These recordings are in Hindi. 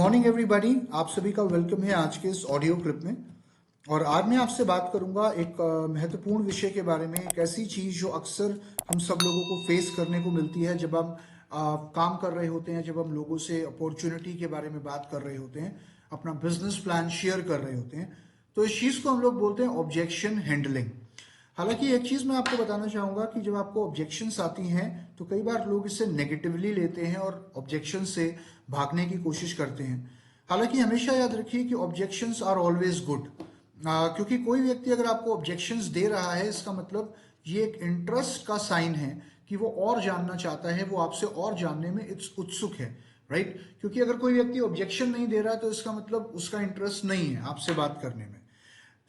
मॉर्निंग एवरीबॉडी, आप सभी का वेलकम है आज के इस ऑडियो क्लिप में। और आज मैं आपसे बात करूंगा एक महत्वपूर्ण विषय के बारे में, एक ऐसी चीज जो अक्सर हम सब लोगों को फेस करने को मिलती है जब हम काम कर रहे होते हैं, जब हम लोगों से अपॉर्चुनिटी के बारे में बात कर रहे होते हैं, अपना बिजनेस प्लान शेयर कर रहे होते हैं। तो इस चीज को हम लोग बोलते हैं ऑब्जेक्शन हैंडलिंग। हालांकि एक चीज मैं आपको बताना चाहूंगा कि जब आपको ऑब्जेक्शंस आती हैं तो कई बार लोग इससे नेगेटिवली लेते हैं और ऑब्जेक्शन से भागने की कोशिश करते हैं। हालांकि हमेशा याद रखिए कि ऑब्जेक्शंस आर ऑलवेज गुड, क्योंकि कोई व्यक्ति अगर आपको ऑब्जेक्शंस दे रहा है इसका मतलब ये एक इंटरेस्ट का साइन है कि वो और जानना चाहता है, वो आपसे और जानने में उत्सुक है, राइट। क्योंकि अगर कोई व्यक्ति ऑब्जेक्शन नहीं दे रहा तो इसका मतलब उसका इंटरेस्ट नहीं है आपसे बात करने में।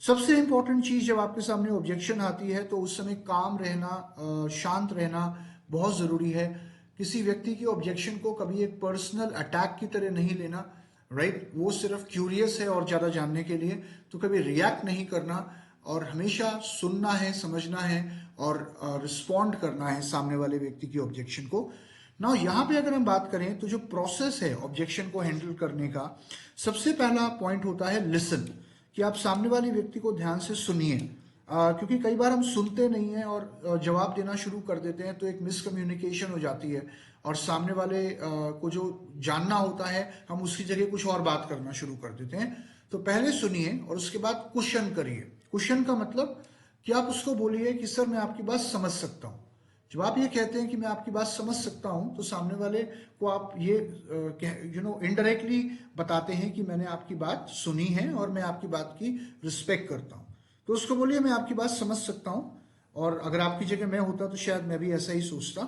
सबसे इंपॉर्टेंट चीज जब आपके सामने ऑब्जेक्शन आती है तो उस समय काम रहना, शांत रहना बहुत जरूरी है। किसी व्यक्ति की ऑब्जेक्शन को कभी एक पर्सनल अटैक की तरह नहीं लेना, राइट। वो सिर्फ क्यूरियस है और ज्यादा जानने के लिए, तो कभी रिएक्ट नहीं करना और हमेशा सुनना है, समझना है और रिस्पॉन्ड करना है सामने वाले व्यक्ति की ऑब्जेक्शन को। ना यहाँ पे अगर हम बात करें तो जो प्रोसेस है ऑब्जेक्शन को हैंडल करने का, सबसे पहला पॉइंट होता है लिसन, कि आप सामने वाले व्यक्ति को ध्यान से सुनिए। क्योंकि कई बार हम सुनते नहीं हैं और जवाब देना शुरू कर देते हैं तो एक मिसकम्युनिकेशन हो जाती है और सामने वाले को जो जानना होता है हम उसकी जगह कुछ और बात करना शुरू कर देते हैं। तो पहले सुनिए और उसके बाद क्वेश्चन करिए। क्वेश्चन का मतलब कि आप उसको बोलिए कि सर मैं आपकी बात समझ सकता हूँ। जब आप ये कहते हैं कि मैं आपकी बात समझ सकता हूं तो सामने वाले को आप ये इनडायरेक्टली बताते हैं कि मैंने आपकी बात सुनी है और मैं आपकी बात की रिस्पेक्ट करता हूं। तो उसको बोलिए मैं आपकी बात समझ सकता हूं, और अगर आपकी जगह मैं होता तो शायद मैं भी ऐसा ही सोचता।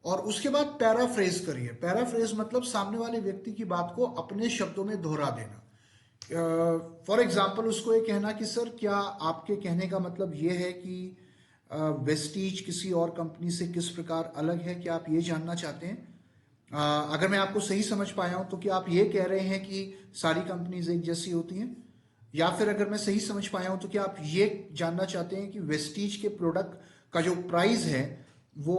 और उसके बाद पैराफ्रेज करिए। पैराफ्रेज मतलब सामने वाले व्यक्ति की बात को अपने शब्दों में दोहरा देना। फॉर एग्जाम्पल उसको ये कहना कि सर क्या आपके कहने का मतलब ये है कि वेस्टीज किसी और कंपनी से किस प्रकार अलग है, क्या आप ये जानना चाहते हैं? अगर मैं आपको सही समझ पाया हूं तो क्या आप ये कह रहे हैं कि सारी कंपनीज एक जैसी होती हैं? या फिर अगर मैं सही समझ पाया हूं तो क्या आप ये जानना चाहते हैं कि वेस्टीज के प्रोडक्ट का जो प्राइस है वो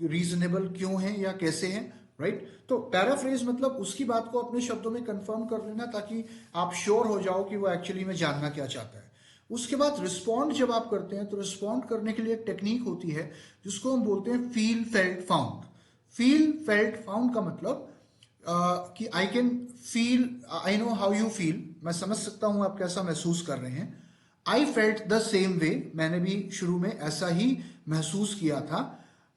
रीजनेबल क्यों है या कैसे है, राइट। तो पैराफ्रेज मतलब उसकी बात को अपने शब्दों में कंफर्म कर लेना ताकि आप श्योर हो जाओ कि वो एक्चुअली में जानना क्या चाहता है। उसके बाद रिस्पॉन्ड जब आप करते हैं तो रिस्पॉन्ड करने के लिए एक टेक्निक होती है जिसको हम बोलते हैं feel felt found. Feel felt found का मतलब कि I can feel, I know how you feel, मैं समझ सकता हूं आप कैसा महसूस कर रहे हैं। I felt the same way, मैंने भी शुरू में ऐसा ही महसूस किया था।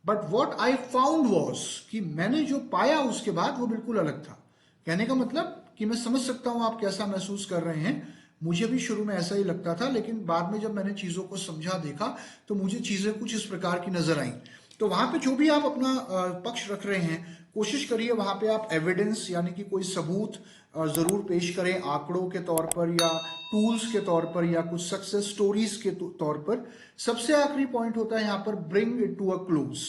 But what I found was, कि मैंने जो पाया उसके बाद वो बिल्कुल अलग था। कहने का मतलब कि मैं समझ सकता हूं आप कैसा महसूस कर रहे हैं, मुझे भी शुरू में ऐसा ही लगता था, लेकिन बाद में जब मैंने चीजों को समझा, देखा, तो मुझे चीजें कुछ इस प्रकार की नजर आई। तो वहां पे जो भी आप अपना पक्ष रख रहे हैं, कोशिश करिए वहां पे आप एविडेंस यानी कि कोई सबूत जरूर पेश करें, आंकड़ों के तौर पर या टूल्स के तौर पर या कुछ सक्सेस स्टोरीज के तौर पर। सबसे आखिरी पॉइंट होता है यहाँ पर bring it to a close,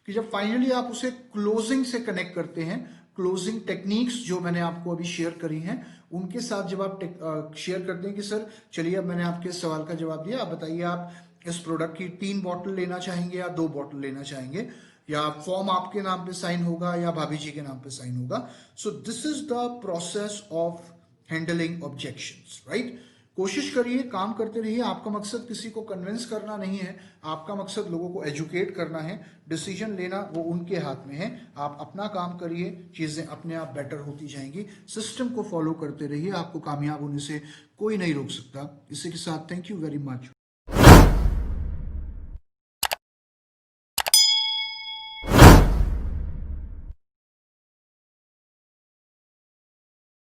कि जब फाइनली आप उसे क्लोजिंग से कनेक्ट करते हैं, क्लोजिंग टेक्निक्स जो मैंने आपको अभी शेयर करी हैं उनके साथ जब आप शेयर करते हैं कि सर चलिए अब मैंने आपके सवाल का जवाब दिया, आप बताइए आप इस प्रोडक्ट की 3 बॉटल लेना चाहेंगे या 2 बॉटल लेना चाहेंगे, या फॉर्म आपके नाम पे साइन होगा या भाभी जी के नाम पे साइन होगा। So this is the process of handling objections, right. कोशिश करिए, काम करते रहिए। आपका मकसद किसी को कन्विंस करना नहीं है, आपका मकसद लोगों को एजुकेट करना है। डिसीजन लेना वो उनके हाथ में है। आप अपना काम करिए, चीजें अपने आप बेटर होती जाएंगी। सिस्टम को फॉलो करते रहिए, आपको कामयाब होने से कोई नहीं रोक सकता। इसी के साथ थैंक यू वेरी मच।